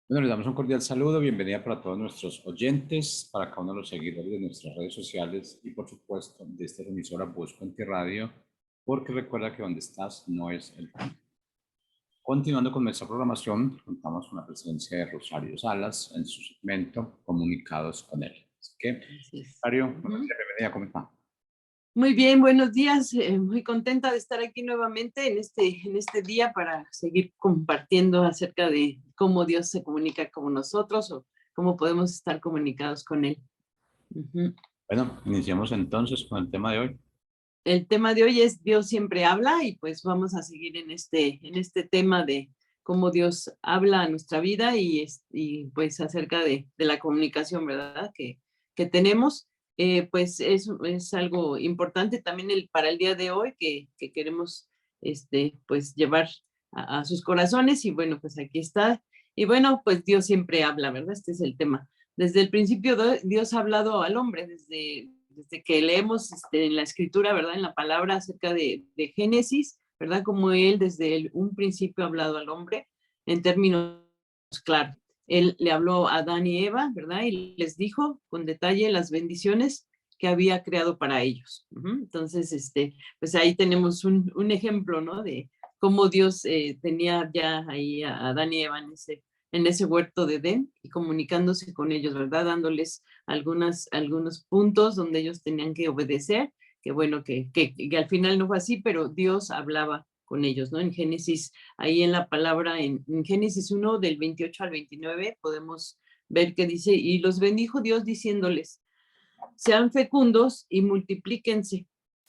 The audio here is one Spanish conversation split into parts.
Bueno, les damos un cordial saludo, bienvenida para todos nuestros oyentes, para cada uno de los seguidores de nuestras redes sociales y por supuesto de esta emisora Voz Puente Radio, porque recuerda que donde estás no es el fin. Continuando con nuestra programación, contamos con la presencia de Rosario Salas en su segmento Comunicados con él. Así que, Así es. Rosario, bienvenida, ¿cómo está? Muy bien, buenos días. Muy contenta de estar aquí nuevamente en este día para seguir compartiendo acerca de cómo Dios se comunica con nosotros o cómo podemos estar comunicados con Él. Bueno, iniciamos entonces con el tema de hoy. El tema de hoy es Dios siempre habla y pues vamos a seguir en este tema de cómo Dios habla a nuestra vida y pues acerca de la comunicación, ¿verdad? Que tenemos. Pues es algo importante también para el día de hoy que queremos pues llevar a sus corazones y bueno, pues aquí está. Y bueno, pues Dios siempre habla, ¿verdad? Este es el tema. Desde el principio Dios ha hablado al hombre, desde que leemos en la escritura, ¿verdad? En la palabra acerca de Génesis, ¿verdad? Como Él desde un principio ha hablado al hombre en términos claros. Él le habló a Adán y Eva, ¿verdad? Y les dijo con detalle las bendiciones que había creado para ellos. Entonces, pues ahí tenemos un ejemplo, ¿no? De cómo Dios tenía ya ahí a Adán y Eva en ese huerto de Edén y comunicándose con ellos, ¿verdad? Dándoles algunos puntos donde ellos tenían que obedecer, que bueno, que al final no fue así, pero Dios hablaba con ellos, ¿no? En Génesis, ahí en la palabra, en Génesis 1, del 28 al 29, podemos ver que dice, y los bendijo Dios diciéndoles, sean fecundos y multiplíquense,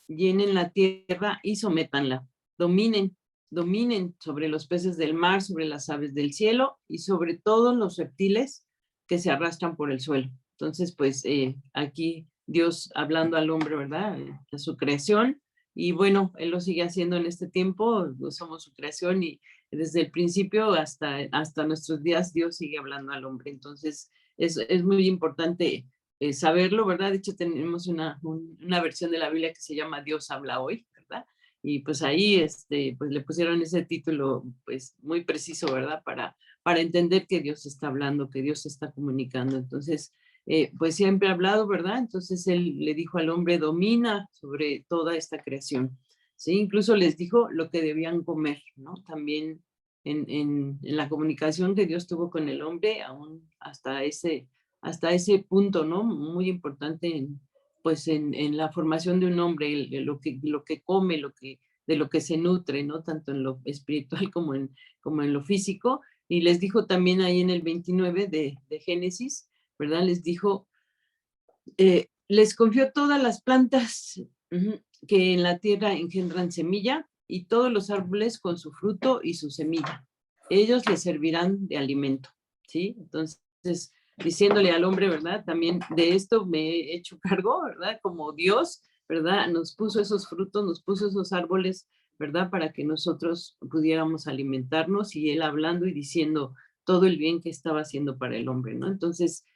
llenen la tierra y sométanla, dominen sobre los peces del mar, sobre las aves del cielo y sobre todos los reptiles que se arrastran por el suelo. Entonces, pues aquí Dios hablando al hombre, ¿verdad? De su creación. Y bueno, Él lo sigue haciendo en este tiempo, pues, somos su creación y desde el principio hasta nuestros días Dios sigue hablando al hombre. Entonces, es muy importante saberlo, ¿verdad? De hecho, tenemos una versión de la Biblia que se llama Dios habla hoy, ¿verdad? Y pues ahí pues le pusieron ese título pues muy preciso, ¿verdad? Para entender que Dios está hablando, que Dios está comunicando. Entonces, pues siempre ha hablado, ¿verdad? Entonces él le dijo al hombre, domina sobre toda esta creación. Sí, incluso les dijo lo que debían comer, ¿no? También en la comunicación que Dios tuvo con el hombre, aún hasta ese punto, ¿no? Muy importante pues en la formación de un hombre, lo que come, de lo que se nutre, ¿no? Tanto en lo espiritual como en lo físico. Y les dijo también ahí en el 29 de Génesis, ¿verdad? Les dijo, les confió todas las plantas que en la tierra engendran semilla y todos los árboles con su fruto y su semilla. Ellos les servirán de alimento, ¿sí? Entonces, diciéndole al hombre, ¿verdad? También de esto me he hecho cargo, ¿verdad? Como Dios, ¿verdad? Nos puso esos frutos, nos puso esos árboles, ¿verdad? Para que nosotros pudiéramos alimentarnos y él hablando y diciendo todo el bien que estaba haciendo para el hombre, ¿no? Entonces,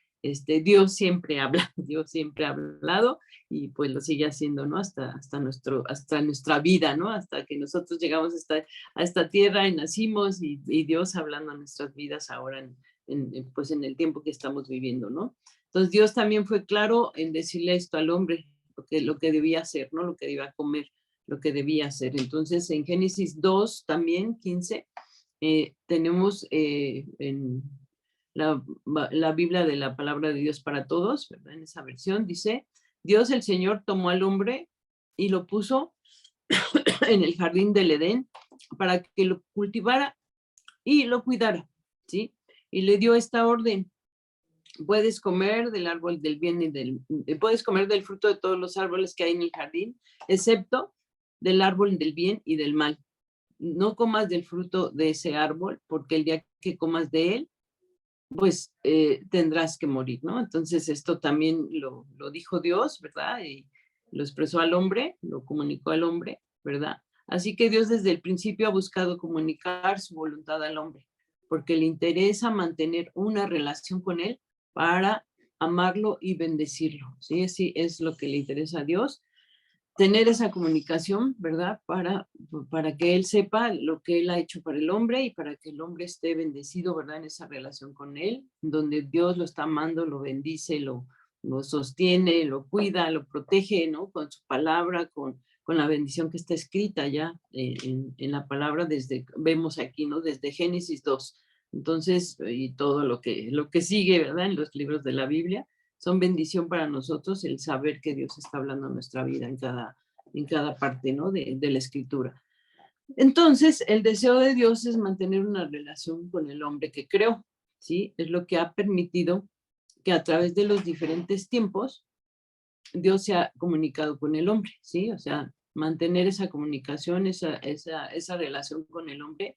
Dios siempre habla, Dios siempre ha hablado y pues lo sigue haciendo, ¿no? Hasta nuestra vida, ¿no? Hasta que nosotros llegamos a esta tierra y nacimos y Dios hablando a nuestras vidas ahora pues en el tiempo que estamos viviendo, ¿no? Entonces Dios también fue claro en decirle esto al hombre, lo que debía hacer, ¿no? Lo que debía comer, lo que debía hacer. Entonces en Génesis 2 también, 15, tenemos en la Biblia de la Palabra de Dios para Todos, ¿verdad? En esa versión dice, Dios el Señor tomó al hombre y lo puso en el jardín del Edén para que lo cultivara y lo cuidara, ¿sí? Y le dio esta orden, puedes comer del árbol del bien puedes comer del fruto de todos los árboles que hay en el jardín, excepto del árbol del bien y del mal. No comas del fruto de ese árbol, porque el día que comas de él, pues tendrás que morir, ¿no? Entonces esto también lo dijo Dios, ¿verdad? Y lo expresó al hombre, lo comunicó al hombre, ¿verdad? Así que Dios desde el principio ha buscado comunicar su voluntad al hombre, porque le interesa mantener una relación con él para amarlo y bendecirlo, ¿sí? Sí, es lo que le interesa a Dios. tener esa comunicación, ¿verdad? Para que él sepa lo que él ha hecho para el hombre y para que el hombre esté bendecido, ¿verdad? En esa relación con él, donde Dios lo está amando, lo bendice, lo sostiene, lo cuida, lo protege, ¿no? Con su palabra, con la bendición que está escrita ya en la palabra vemos aquí, ¿no? Desde Génesis 2. Entonces, y todo lo que sigue, ¿verdad? En los libros de la Biblia son bendición para nosotros el saber que Dios está hablando en nuestra vida en cada parte, ¿no? De la escritura. Entonces, el deseo de Dios es mantener una relación con el hombre que creó, ¿sí? Es lo que ha permitido que a través de los diferentes tiempos Dios se ha comunicado con el hombre, ¿sí? O sea, mantener esa comunicación, esa relación con el hombre,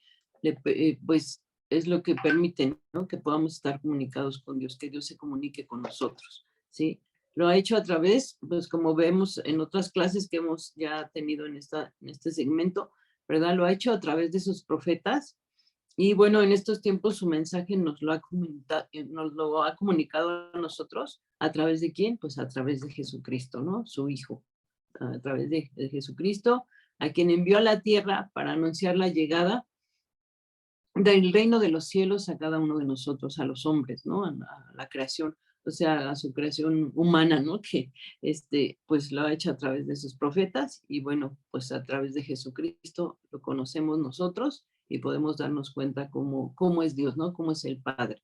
pues es lo que permite, ¿no? Que podamos estar comunicados con Dios, que Dios se comunique con nosotros, ¿sí? Lo ha hecho a través, pues como vemos en otras clases que hemos ya tenido en este segmento, ¿verdad? Lo ha hecho a través de sus profetas, y bueno, en estos tiempos su mensaje nos lo ha comunicado a nosotros. ¿A través de quién? Pues a través de Jesucristo, ¿no? Su Hijo. A través de Jesucristo, a quien envió a la tierra para anunciar la llegada del reino de los cielos a cada uno de nosotros, a los hombres, ¿no? A la creación, o sea, a su creación humana, ¿no? Que pues lo ha hecho a través de sus profetas y bueno, pues a través de Jesucristo lo conocemos nosotros y podemos darnos cuenta cómo es Dios, ¿no? Cómo es el Padre.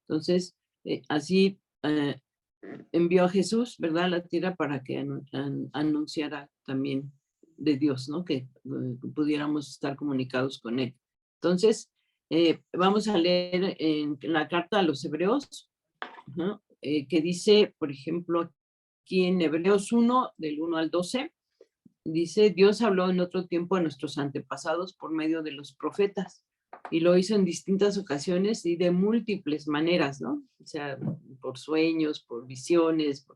Entonces, así envió a Jesús, ¿verdad? A la tierra para que anunciara también de Dios, ¿no? Que pudiéramos estar comunicados con Él. Entonces, vamos a leer en la carta a los Hebreos, ¿no? Que dice, por ejemplo, aquí en Hebreos 1, del 1 al 12, dice, Dios habló en otro tiempo a nuestros antepasados por medio de los profetas y lo hizo en distintas ocasiones y de múltiples maneras, ¿no? O sea, por sueños, por visiones,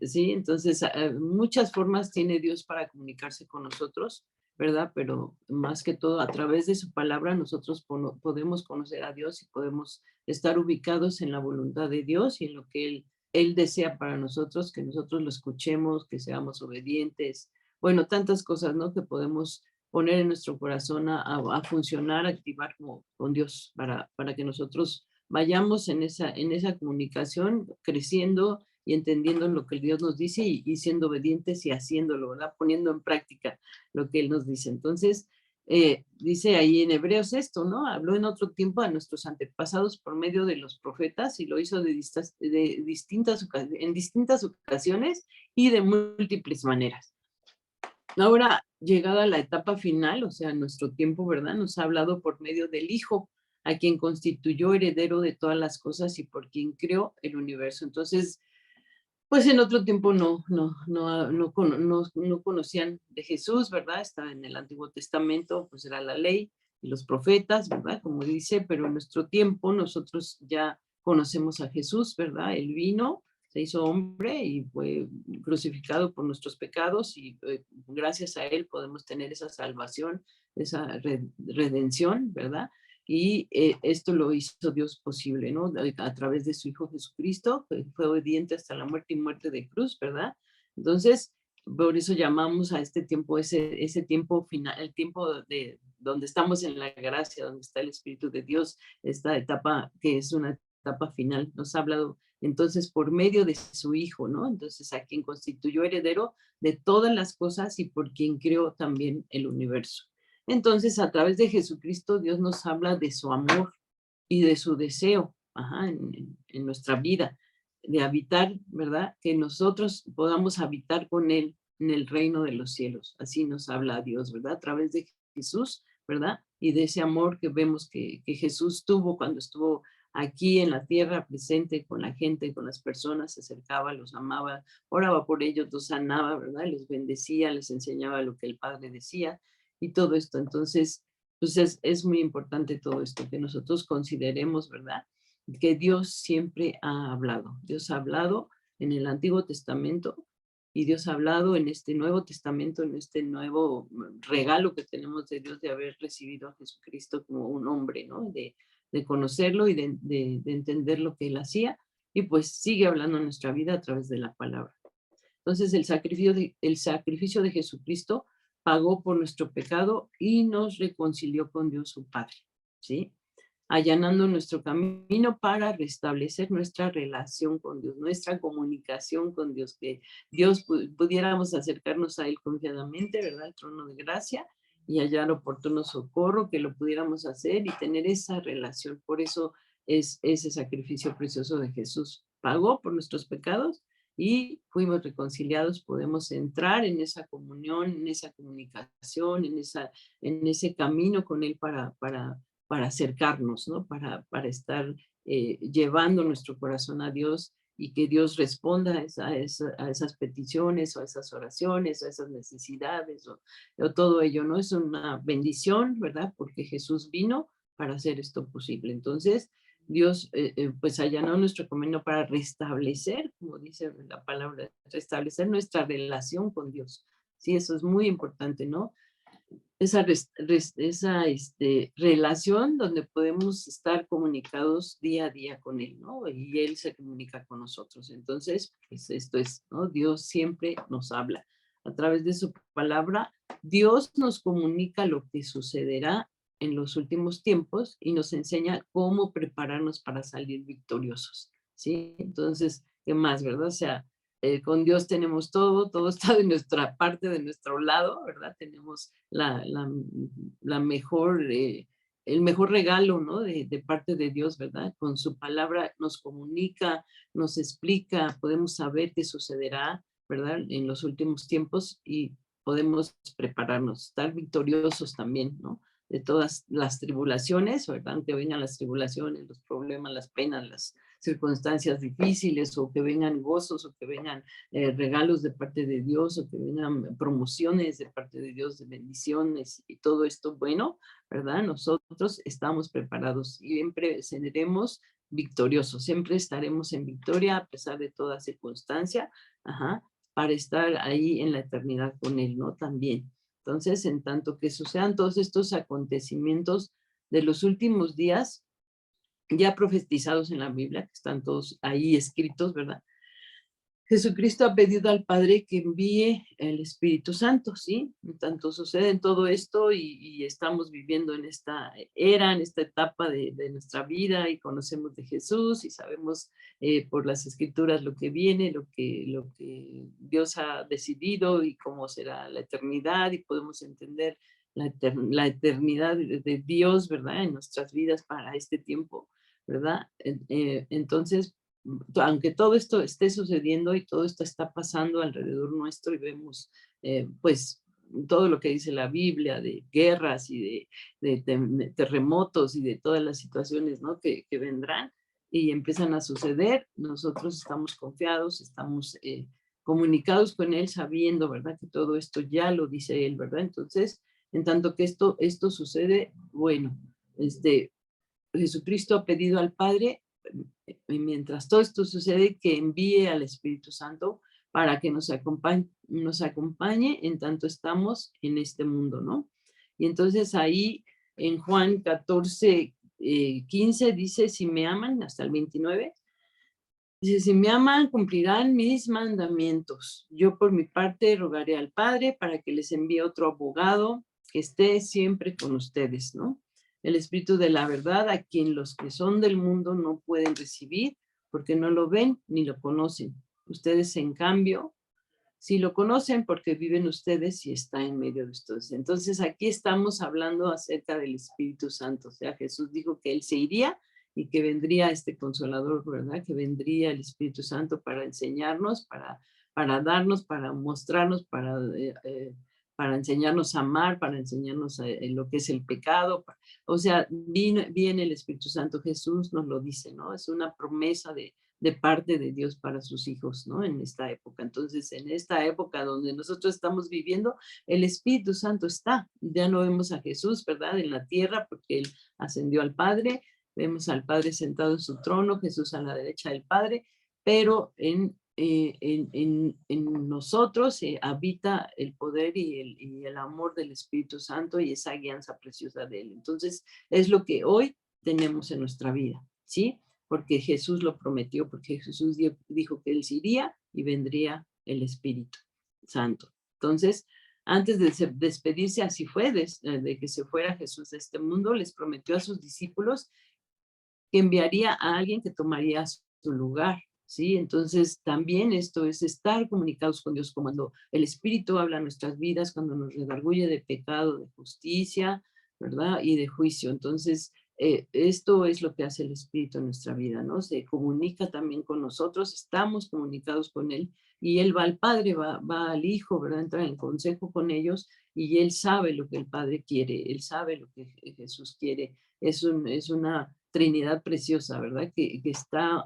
¿sí? Entonces, muchas formas tiene Dios para comunicarse con nosotros, ¿verdad? Pero más que todo, a través de su palabra, nosotros podemos conocer a Dios y podemos estar ubicados en la voluntad de Dios y en lo que Él desea para nosotros, que nosotros lo escuchemos, que seamos obedientes, bueno, tantas cosas, ¿no? Que podemos poner en nuestro corazón a funcionar, a activar con Dios para que nosotros vayamos en esa comunicación, creciendo y entendiendo lo que Dios nos dice y siendo obedientes y haciéndolo, ¿verdad? Poniendo en práctica lo que Él nos dice. Entonces, dice ahí en Hebreos esto, ¿no? Habló en otro tiempo a nuestros antepasados por medio de los profetas y lo hizo en distintas ocasiones y de múltiples maneras. Ahora, llegada a la etapa final, o sea, nuestro tiempo, ¿verdad? Nos ha hablado por medio del Hijo, a quien constituyó heredero de todas las cosas y por quien creó el universo. Entonces, pues en otro tiempo no conocían de Jesús, ¿verdad? Estaba en el Antiguo Testamento, pues era la ley y los profetas, ¿verdad? Como dice, pero en nuestro tiempo nosotros ya conocemos a Jesús, ¿verdad? Él vino, se hizo hombre y fue crucificado por nuestros pecados y gracias a él podemos tener esa salvación, esa redención, ¿verdad? Y esto lo hizo Dios posible, ¿no? A través de su Hijo Jesucristo, que fue obediente hasta la muerte y muerte de cruz, ¿verdad? Entonces, por eso llamamos a este tiempo, ese tiempo final, el tiempo de donde estamos en la gracia, donde está el Espíritu de Dios, esta etapa que es una etapa final. Nos ha hablado entonces por medio de su Hijo, ¿no? Entonces, a quien constituyó heredero de todas las cosas y por quien creó también el universo. Entonces, a través de Jesucristo, Dios nos habla de su amor y de su deseo en nuestra vida, de habitar, ¿verdad? Que nosotros podamos habitar con Él en el reino de los cielos. Así nos habla Dios, ¿verdad? A través de Jesús, ¿verdad? Y de ese amor que vemos que Jesús tuvo cuando estuvo aquí en la tierra, presente con la gente, con las personas, se acercaba, los amaba, oraba por ellos, los sanaba, ¿verdad? Les bendecía, les enseñaba lo que el Padre decía y todo esto. Entonces, pues es muy importante todo esto, que nosotros consideremos, ¿verdad? Que Dios siempre ha hablado. Dios ha hablado en el Antiguo Testamento y Dios ha hablado en este Nuevo Testamento, en este nuevo regalo que tenemos de Dios de haber recibido a Jesucristo como un hombre, ¿no? De conocerlo y de entender lo que Él hacía y pues sigue hablando en nuestra vida a través de la palabra. Entonces el sacrificio de Jesucristo pagó por nuestro pecado y nos reconcilió con Dios su Padre, ¿sí? Allanando nuestro camino para restablecer nuestra relación con Dios, nuestra comunicación con Dios, que Dios pudiéramos acercarnos a Él confiadamente, ¿verdad? Al trono de gracia y hallar oportuno socorro, que lo pudiéramos hacer y tener esa relación. Por eso es ese sacrificio precioso de Jesús. Pagó por nuestros pecados y fuimos reconciliados, podemos entrar en esa comunión, en esa comunicación, en ese camino con Él para acercarnos, ¿no? Para estar llevando nuestro corazón a Dios y que Dios responda a esas peticiones o a esas oraciones o a esas necesidades o todo ello, ¿no? Es una bendición, ¿verdad? Porque Jesús vino para hacer esto posible. Entonces, Dios pues allanó nuestro camino para restablecer, como dice la palabra, restablecer nuestra relación con Dios. Sí, eso es muy importante, ¿no? Esa relación donde podemos estar comunicados día a día con Él, ¿no? Y Él se comunica con nosotros. Entonces, pues esto es, ¿no? Dios siempre nos habla. A través de su palabra, Dios nos comunica lo que sucederá en los últimos tiempos y nos enseña cómo prepararnos para salir victoriosos, ¿sí? Entonces, ¿qué más, verdad? O sea, con Dios tenemos todo, todo está de nuestra parte, de nuestro lado, ¿verdad? Tenemos la mejor, el mejor regalo, ¿no? De parte de Dios, ¿verdad? Con su palabra nos comunica, nos explica, podemos saber qué sucederá, ¿verdad? En los últimos tiempos y podemos prepararnos, estar victoriosos también, ¿no? De todas las tribulaciones, ¿verdad? Que vengan las tribulaciones, los problemas, las penas, las circunstancias difíciles o que vengan gozos o que vengan regalos de parte de Dios o que vengan promociones de parte de Dios, de bendiciones y todo esto bueno, ¿verdad? Nosotros estamos preparados y siempre seremos victoriosos, siempre estaremos en victoria a pesar de toda circunstancia, ajá, para estar ahí en la eternidad con Él, ¿no? También. Entonces, en tanto que sucedan todos estos acontecimientos de los últimos días, ya profetizados en la Biblia, que están todos ahí escritos, ¿verdad? Jesucristo ha pedido al Padre que envíe el Espíritu Santo, ¿sí? En tanto sucede en todo esto y estamos viviendo en esta era, en esta etapa de nuestra vida y conocemos de Jesús y sabemos por las Escrituras lo que viene, lo que Dios ha decidido y cómo será la eternidad y podemos entender la eternidad de Dios, ¿verdad? En nuestras vidas para este tiempo, ¿verdad? Entonces, aunque todo esto esté sucediendo y todo esto está pasando alrededor nuestro y vemos pues todo lo que dice la Biblia de guerras y de terremotos y de todas las situaciones, ¿no? que vendrán y empiezan a suceder, nosotros estamos confiados, estamos comunicados con Él sabiendo, ¿verdad? Que todo esto ya lo dice Él, ¿verdad? Entonces, en tanto que esto sucede, bueno, Jesucristo ha pedido al Padre, y mientras todo esto sucede, que envíe al Espíritu Santo para que nos acompañe en tanto estamos en este mundo, ¿no? Y entonces ahí en Juan 14, 15 dice, si me aman, hasta el 29, dice, si me aman, cumplirán mis mandamientos. Yo por mi parte rogaré al Padre para que les envíe otro abogado que esté siempre con ustedes, ¿no? El Espíritu de la verdad, a quien los que son del mundo no pueden recibir, porque no lo ven ni lo conocen. Ustedes, en cambio, sí lo conocen porque viven ustedes y está en medio de ustedes. Entonces, aquí estamos hablando acerca del Espíritu Santo. O sea, Jesús dijo que Él se iría y que vendría este Consolador, ¿verdad? Que vendría el Espíritu Santo para enseñarnos, para darnos, para mostrarnos, para enseñarnos a amar, para enseñarnos lo que es el pecado. O sea, viene el Espíritu Santo, Jesús nos lo dice, ¿no? Es una promesa de parte de Dios para sus hijos, ¿no? En esta época. Entonces, en esta época donde nosotros estamos viviendo, el Espíritu Santo está. Ya no vemos a Jesús, ¿verdad? En la tierra, porque Él ascendió al Padre. Vemos al Padre sentado en su trono, Jesús a la derecha del Padre, pero en nosotros habita el poder y el amor del Espíritu Santo y esa guianza preciosa de Él. Entonces, es lo que hoy tenemos en nuestra vida, ¿sí? Porque Jesús lo prometió, porque Jesús dijo que Él se iría y vendría el Espíritu Santo. Entonces, antes de despedirse, así fue, de que se fuera Jesús de este mundo, les prometió a sus discípulos que enviaría a alguien que tomaría su lugar, ¿sí? Entonces, también esto es estar comunicados con Dios, cuando el Espíritu habla en nuestras vidas, cuando nos redarguye de pecado, de justicia, ¿verdad? Y de juicio. Entonces, esto es lo que hace el Espíritu en nuestra vida, ¿no? Se comunica también con nosotros, estamos comunicados con Él, y Él va al Padre, va al Hijo, ¿verdad? Entra en consejo con ellos, y Él sabe lo que el Padre quiere, Él sabe lo que Jesús quiere. Es una Trinidad preciosa, ¿verdad? Que está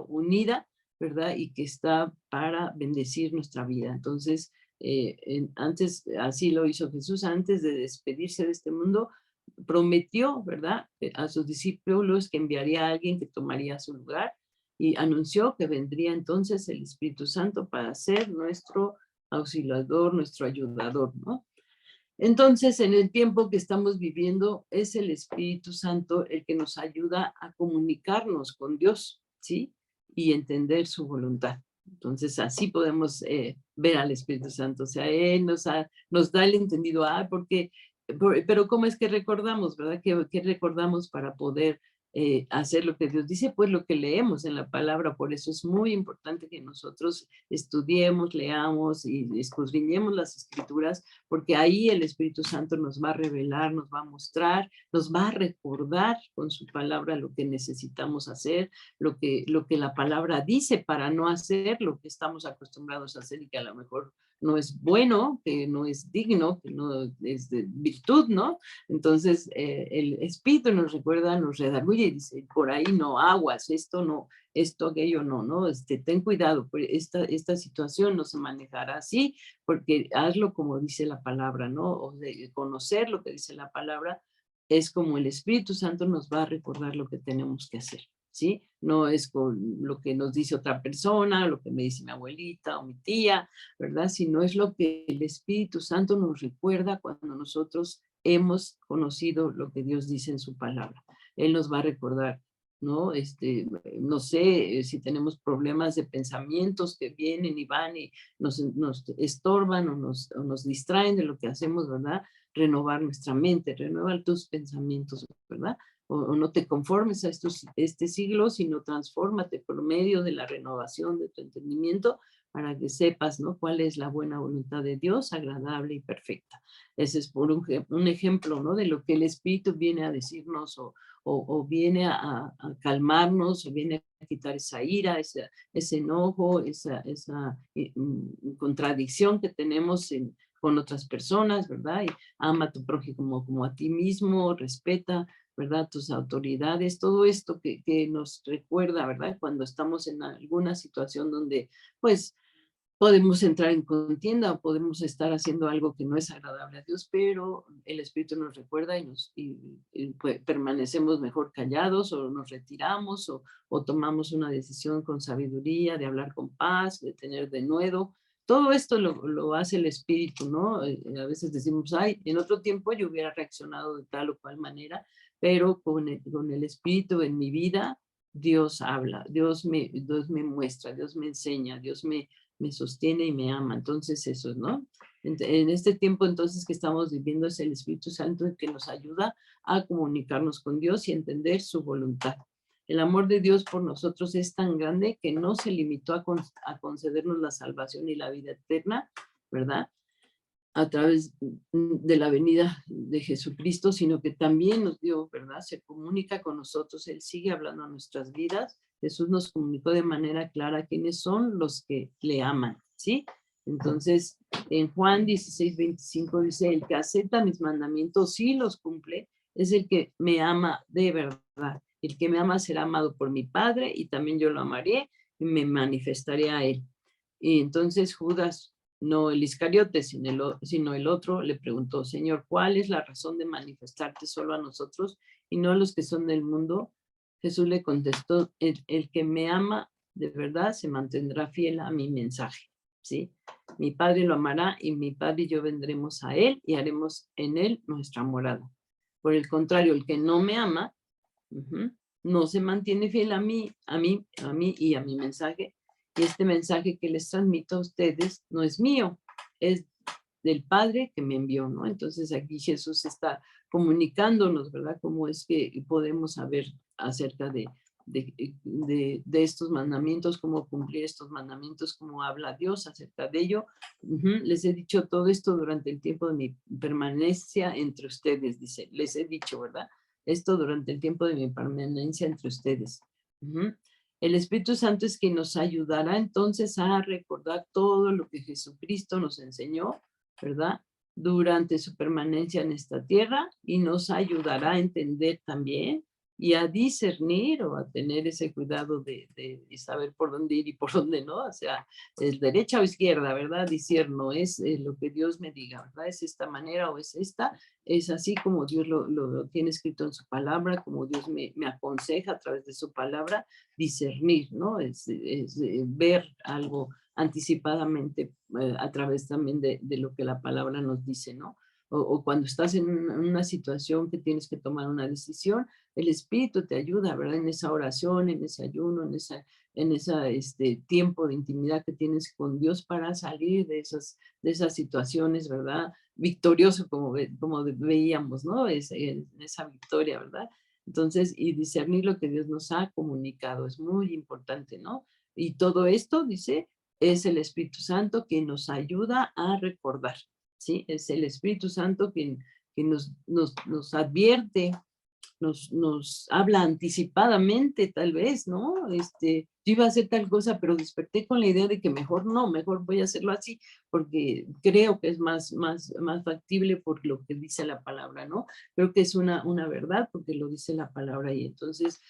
unida, ¿verdad? Y que está para bendecir nuestra vida. Entonces, antes, así lo hizo Jesús, antes de despedirse de este mundo, prometió, ¿verdad? A sus discípulos que enviaría a alguien que tomaría su lugar, y anunció que vendría entonces el Espíritu Santo para ser nuestro auxiliador, nuestro ayudador, ¿no? Entonces, en el tiempo que estamos viviendo, es el Espíritu Santo el que nos ayuda a comunicarnos con Dios, ¿sí? Y entender su voluntad. Entonces, así podemos ver al Espíritu Santo. O sea, Él nos da el entendido, pero ¿cómo es que recordamos, verdad? ¿Qué recordamos para poder hacer lo que Dios dice? Pues lo que leemos en la palabra. Por eso es muy importante que nosotros estudiemos, leamos y escudriñemos las Escrituras, porque ahí el Espíritu Santo nos va a revelar, nos va a mostrar, nos va a recordar con su palabra lo que necesitamos hacer, lo que la palabra dice para no hacer lo que estamos acostumbrados a hacer y que a lo mejor no es bueno, que no es digno, que no es de virtud, ¿no? Entonces, el Espíritu nos recuerda, nos redarguye y dice, por ahí no, aguas, esto no, esto, aquello no, ¿no? Ten cuidado, pues esta situación no se manejará así, porque hazlo como dice la palabra, ¿no? O de conocer lo que dice la palabra es como el Espíritu Santo nos va a recordar lo que tenemos que hacer, ¿sí? No es con lo que nos dice otra persona, lo que me dice mi abuelita o mi tía, ¿verdad? Sino es lo que el Espíritu Santo nos recuerda cuando nosotros hemos conocido lo que Dios dice en su palabra. Él nos va a recordar, ¿no? No sé si tenemos problemas de pensamientos que vienen y van y nos estorban o nos distraen de lo que hacemos, ¿verdad? Renovar nuestra mente, renovar tus pensamientos, ¿verdad? O no te conformes a este siglo, sino transfórmate por medio de la renovación de tu entendimiento para que sepas, ¿no? Cuál es la buena voluntad de Dios, agradable y perfecta. Ese es por un ejemplo, ¿no? De lo que el Espíritu viene a decirnos o viene a calmarnos, o viene a quitar esa ira, ese enojo, esa contradicción que tenemos con otras personas, ¿verdad? Y ama a tu prójimo como a ti mismo, respeta, ¿verdad? Tus autoridades, todo esto que nos recuerda, ¿verdad? Cuando estamos en alguna situación donde, pues, podemos entrar en contienda o podemos estar haciendo algo que no es agradable a Dios, pero el Espíritu nos recuerda pues, permanecemos mejor callados o nos retiramos o tomamos una decisión con sabiduría de hablar con paz, de tener denuedo. Todo esto lo hace el Espíritu, ¿no? A veces decimos, ay, en otro tiempo yo hubiera reaccionado de tal o cual manera, pero con el Espíritu en mi vida, Dios habla, Dios me muestra, Dios me enseña, Dios me sostiene y me ama. Entonces eso, ¿no? En este tiempo entonces que estamos viviendo es el Espíritu Santo el que nos ayuda a comunicarnos con Dios y entender su voluntad. El amor de Dios por nosotros es tan grande que no se limitó a concedernos la salvación y la vida eterna, ¿verdad? A través de la venida de Jesucristo, sino que también nos dio, ¿verdad? Se comunica con nosotros, Él sigue hablando a nuestras vidas. Jesús nos comunicó de manera clara quiénes son los que le aman, ¿sí? Entonces, en Juan 16:25 dice, el que acepta mis mandamientos y los cumple, es el que me ama de verdad. El que me ama será amado por mi Padre y también yo lo amaré y me manifestaré a él. Y entonces Judas, no el Iscariote, sino el otro, le preguntó, Señor, ¿cuál es la razón de manifestarte solo a nosotros y no a los que son del mundo? Jesús le contestó, el que me ama de verdad se mantendrá fiel a mi mensaje, ¿sí? Mi Padre lo amará y mi Padre y yo vendremos a él y haremos en él nuestra morada. Por el contrario, el que no me ama, no se mantiene fiel a mí y a mi mensaje, Y este mensaje que les transmito a ustedes no es mío, es del Padre que me envió, ¿no? Entonces aquí Jesús está comunicándonos, ¿verdad? Cómo es que podemos saber acerca de estos mandamientos, cómo cumplir estos mandamientos, cómo habla Dios acerca de ello. Les he dicho todo esto durante el tiempo de mi permanencia entre ustedes, dice, les he dicho, ¿verdad? Esto durante el tiempo de mi permanencia entre ustedes. El Espíritu Santo es quien nos ayudará entonces a recordar todo lo que Jesucristo nos enseñó, ¿verdad? Durante su permanencia en esta tierra, y nos ayudará a entender también y a discernir o a tener ese cuidado de saber por dónde ir y por dónde no, o sea, es derecha o izquierda, ¿verdad? Discierno, es lo que Dios me diga, ¿verdad? Es esta manera o es esta, es así como Dios lo tiene escrito en su palabra, como Dios me aconseja a través de su palabra, discernir, ¿no? Es ver algo anticipadamente a través también de lo que la palabra nos dice, ¿no? O cuando estás en una situación que tienes que tomar una decisión, el Espíritu te ayuda, ¿verdad? En esa oración, en ese ayuno, en esa tiempo de intimidad que tienes con Dios para salir de esas situaciones, ¿verdad? Victorioso, como veíamos, ¿no? Esa victoria, ¿verdad? Entonces, y discernir lo que Dios nos ha comunicado es muy importante, ¿no? Y todo esto, dice, es el Espíritu Santo que nos ayuda a recordar, ¿sí? Es el Espíritu Santo que nos advierte, nos habla anticipadamente, tal vez, ¿no? Yo iba a hacer tal cosa, pero desperté con la idea de que mejor no, mejor voy a hacerlo así, porque creo que es más factible por lo que dice la palabra, ¿no? Creo que es una verdad porque lo dice la palabra y entonces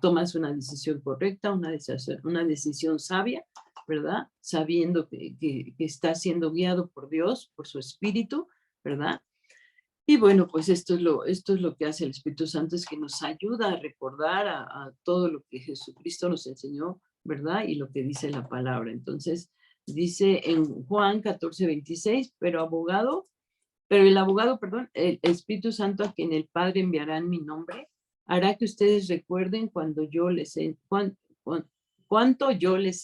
tomas una decisión correcta, una decisión sabia, ¿verdad? Sabiendo que está siendo guiado por Dios, por su Espíritu, ¿verdad? Y bueno, pues esto es lo que hace el Espíritu Santo, es que nos ayuda a recordar a todo lo que Jesucristo nos enseñó, ¿verdad? Y lo que dice la palabra. Entonces, dice en Juan 14:26, pero el abogado, perdón, el Espíritu Santo a quien el Padre enviará en mi nombre, hará que ustedes recuerden cuánto yo les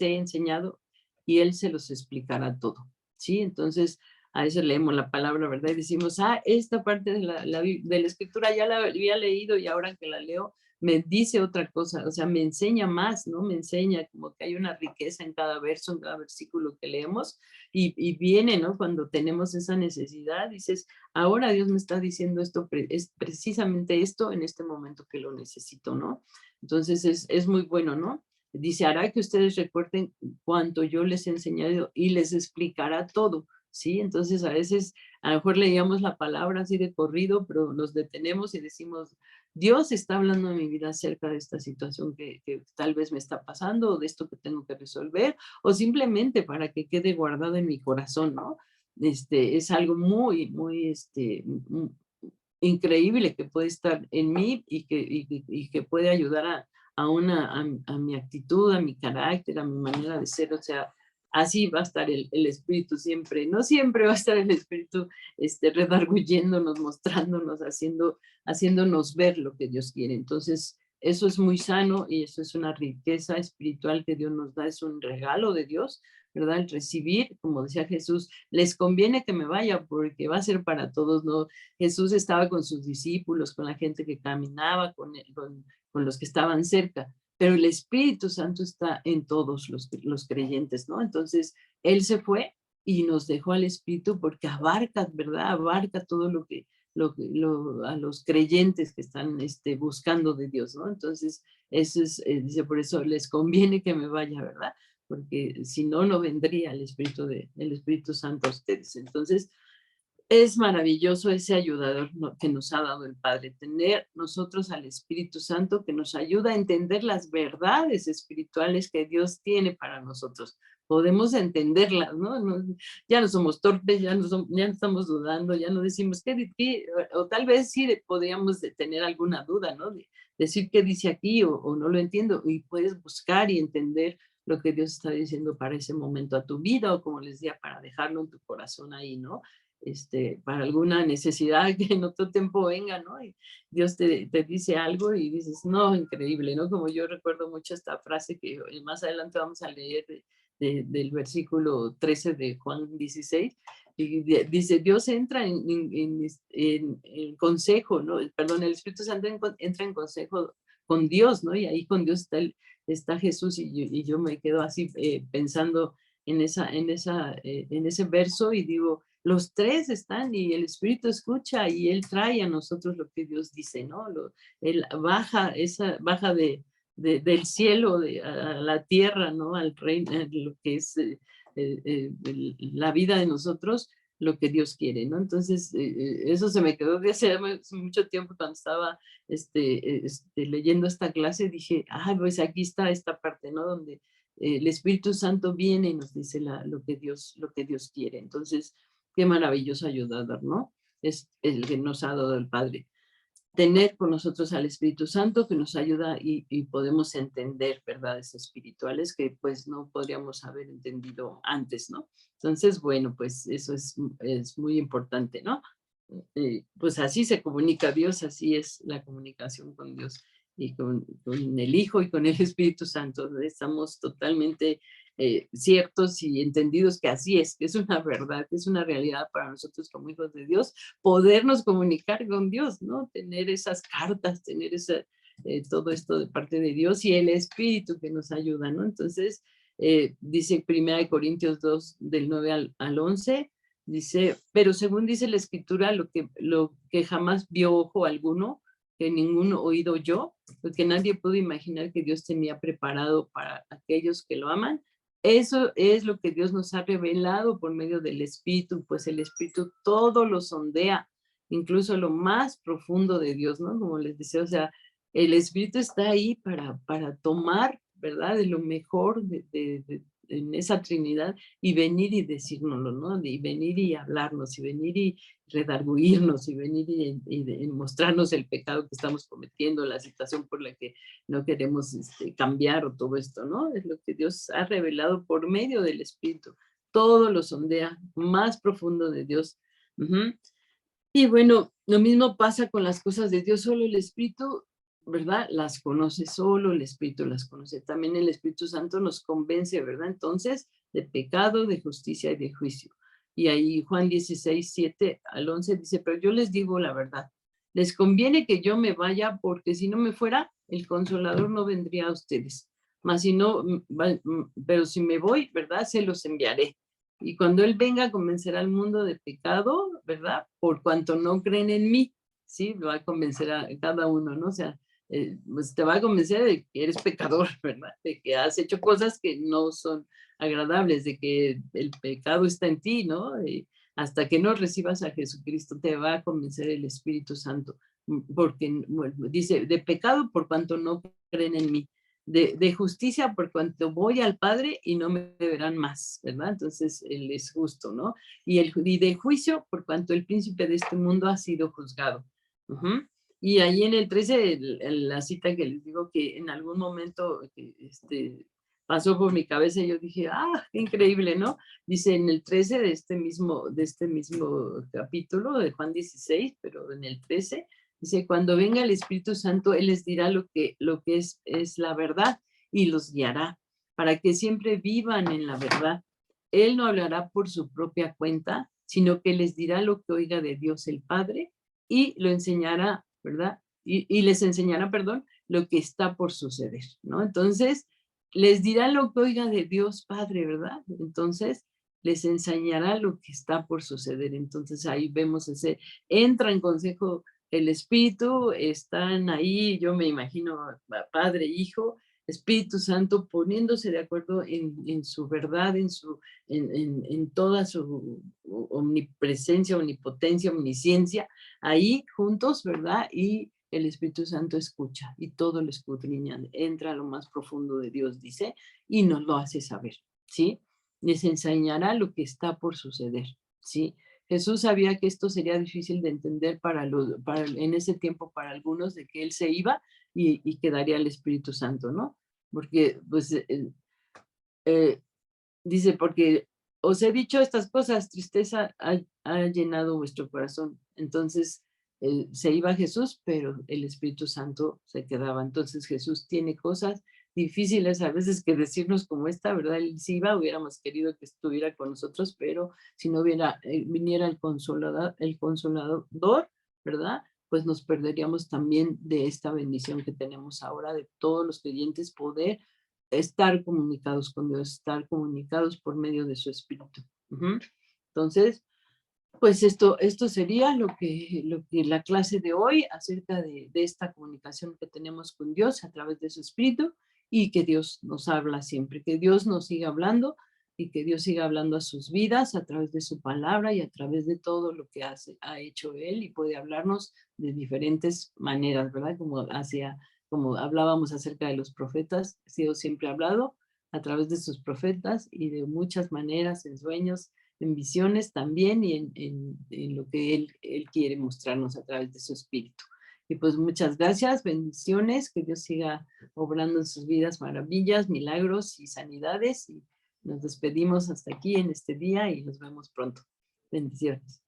he enseñado y Él se los explicará todo, ¿sí? Entonces, a veces leemos la palabra, ¿verdad? Y decimos, esta parte de la escritura ya la había leído y ahora que la leo me dice otra cosa, o sea, me enseña más, ¿no? Me enseña como que hay una riqueza en cada verso, en cada versículo que leemos y viene, ¿no? Cuando tenemos esa necesidad, dices, ahora Dios me está diciendo esto, es precisamente esto en este momento que lo necesito, ¿no? Entonces es muy bueno, ¿no? Dice, hará que ustedes recuerden cuanto yo les he enseñado y les explicará todo, ¿sí? Entonces a veces a lo mejor leíamos la palabra así de corrido, pero nos detenemos y decimos, Dios está hablando de mi vida acerca de esta situación que tal vez me está pasando o de esto que tengo que resolver o simplemente para que quede guardado en mi corazón, ¿no? Es algo muy increíble que puede estar en mí y que puede ayudar a mi actitud, a mi carácter, a mi manera de ser, o sea, así va a estar el espíritu siempre, no siempre va a estar el espíritu redarguyéndonos, mostrándonos, haciéndonos ver lo que Dios quiere. Entonces, eso es muy sano y eso es una riqueza espiritual que Dios nos da, es un regalo de Dios, ¿verdad? El recibir, como decía Jesús, les conviene que me vaya porque va a ser para todos, ¿no? Jesús estaba con sus discípulos, con la gente que caminaba, con los que estaban cerca, pero el Espíritu Santo está en todos los creyentes, ¿no? Entonces, Él se fue y nos dejó al Espíritu porque abarca, ¿verdad? Abarca todo a los creyentes que están buscando de Dios, ¿no? Entonces, eso es, dice, por eso les conviene que me vaya, ¿verdad? Porque si no, no vendría el Espíritu Santo a ustedes. Entonces, es maravilloso ese ayudador que nos ha dado el Padre, tener nosotros al Espíritu Santo que nos ayuda a entender las verdades espirituales que Dios tiene para nosotros. Podemos entenderlas, ¿no? Ya no somos torpes, ya no estamos dudando, ya no decimos o tal vez sí podríamos tener alguna duda, ¿no? De decir qué dice aquí o no lo entiendo, y puedes buscar y entender lo que Dios está diciendo para ese momento a tu vida, o como les decía, para dejarlo en tu corazón ahí, ¿no? Para alguna necesidad que en otro tiempo venga, ¿no? Y Dios te dice algo y dices, no, increíble, ¿no? Como yo recuerdo mucho esta frase que más adelante vamos a leer del versículo 13 de Juan 16, y dice, Dios entra en consejo, ¿no? Perdón, el Espíritu Santo entra en consejo con Dios, ¿no? Y ahí con Dios está Jesús, y yo me quedo así pensando en ese verso, y digo, los tres están y el Espíritu escucha y Él trae a nosotros lo que Dios dice, ¿no? Él baja del cielo a la tierra, ¿no? Al reino, lo que es la vida de nosotros, lo que Dios quiere, ¿no? Entonces, eso se me quedó de hace mucho tiempo cuando estaba leyendo esta clase, dije, pues aquí está esta parte, ¿no? Donde el Espíritu Santo viene y nos dice lo que Dios quiere. Entonces, qué maravilloso ayudador, ¿no? Es el que nos ha dado el Padre. Tener con nosotros al Espíritu Santo que nos ayuda y podemos entender verdades espirituales que pues no podríamos haber entendido antes, ¿no? Entonces, bueno, pues eso es muy importante, ¿no? Pues así se comunica Dios, así es la comunicación con Dios y con el Hijo y con el Espíritu Santo. Estamos totalmente ciertos y entendidos que así es, que es una verdad, que es una realidad para nosotros como hijos de Dios, podernos comunicar con Dios, ¿no? Tener esas cartas, tener todo esto de parte de Dios y el Espíritu que nos ayuda, ¿no? Entonces, dice 1 Corintios 2, del 9 al 11, dice, pero según dice la Escritura, lo que jamás vio ojo alguno, que ningún oído oyó, porque nadie pudo imaginar que Dios tenía preparado para aquellos que lo aman. Eso es lo que Dios nos ha revelado por medio del Espíritu, pues el Espíritu todo lo sondea, incluso lo más profundo de Dios, ¿no? Como les decía, o sea, el Espíritu está ahí para tomar, ¿verdad? De lo mejor en esa Trinidad y venir y decírnoslo, ¿no? Y venir y hablarnos, y venir y redarguirnos, y venir y mostrarnos el pecado que estamos cometiendo, la situación por la que no queremos cambiar o todo esto, ¿no? Es lo que Dios ha revelado por medio del Espíritu. Todo lo sondea, más profundo de Dios. Uh-huh. Y bueno, lo mismo pasa con las cosas de Dios, solo el Espíritu, ¿verdad? Las conoce, solo el Espíritu las conoce. También el Espíritu Santo nos convence, ¿verdad? Entonces, de pecado, de justicia y de juicio. Y ahí Juan 16, 7 al 11 dice, pero yo les digo la verdad, les conviene que yo me vaya porque si no me fuera, el Consolador no vendría a ustedes. Mas si no, pero si me voy, ¿verdad? Se los enviaré. Y cuando Él venga, convencerá al mundo de pecado, ¿verdad? Por cuanto no creen en mí, ¿sí? Lo va a convencer a cada uno, ¿no? O sea, pues te va a convencer de que eres pecador, ¿verdad? De que has hecho cosas que no son agradables, de que el pecado está en ti, ¿no? Hasta que no recibas a Jesucristo, te va a convencer el Espíritu Santo, porque bueno, dice, de pecado por cuanto no creen en mí. De justicia por cuanto voy al Padre y no me verán más, ¿verdad? Entonces Él es justo, ¿no? Y de juicio por cuanto el príncipe de este mundo ha sido juzgado. Uh-huh. Y ahí en el 13, la cita que les digo que en algún momento pasó por mi cabeza y yo dije, qué increíble, ¿no? Dice en el 13 de este mismo capítulo de Juan 16, pero en el 13, dice, cuando venga el Espíritu Santo, Él les dirá lo que es la verdad y los guiará para que siempre vivan en la verdad. Él no hablará por su propia cuenta, sino que les dirá lo que oiga de Dios el Padre y lo enseñará, ¿verdad? Y les enseñará, perdón, lo que está por suceder, ¿no? Entonces, les dirá lo que oiga de Dios Padre, ¿verdad? Entonces, les enseñará lo que está por suceder. Entonces, ahí vemos entra en consejo el Espíritu, están ahí, yo me imagino, Padre, Hijo, Espíritu Santo, poniéndose de acuerdo en su verdad, en toda su omnipresencia, omnipotencia, omnisciencia, ahí juntos, ¿verdad? Y el Espíritu Santo escucha y todo lo escudriña, entra a lo más profundo de Dios, dice, y nos lo hace saber, ¿sí? Les enseñará lo que está por suceder, ¿sí? Jesús sabía que esto sería difícil de entender en ese tiempo para algunos, de que Él se iba y quedaría el Espíritu Santo, ¿no? Porque, pues, dice, porque os he dicho estas cosas, tristeza ha llenado vuestro corazón. Entonces, se iba Jesús, pero el Espíritu Santo se quedaba. Entonces, Jesús tiene cosas difíciles a veces que decirnos como esta, ¿verdad? Él sí iba, hubiéramos querido que estuviera con nosotros, pero si no hubiera, viniera el consolador, ¿verdad? Pues nos perderíamos también de esta bendición que tenemos ahora de todos los creyentes poder estar comunicados con Dios, estar comunicados por medio de su Espíritu. Ujú. Entonces, pues esto sería lo que la clase de hoy acerca de esta comunicación que tenemos con Dios a través de su Espíritu y que Dios nos habla siempre, que Dios nos siga hablando y que Dios siga hablando a sus vidas a través de su palabra y a través de todo lo que ha hecho Él y puede hablarnos de diferentes maneras, ¿verdad? Como hablábamos acerca de los profetas, Dios siempre ha hablado a través de sus profetas y de muchas maneras, en sueños, en visiones también y en lo que él quiere mostrarnos a través de su espíritu. Y pues muchas gracias, bendiciones, que Dios siga obrando en sus vidas maravillas, milagros y sanidades. Y nos despedimos hasta aquí en este día y nos vemos pronto. Bendiciones.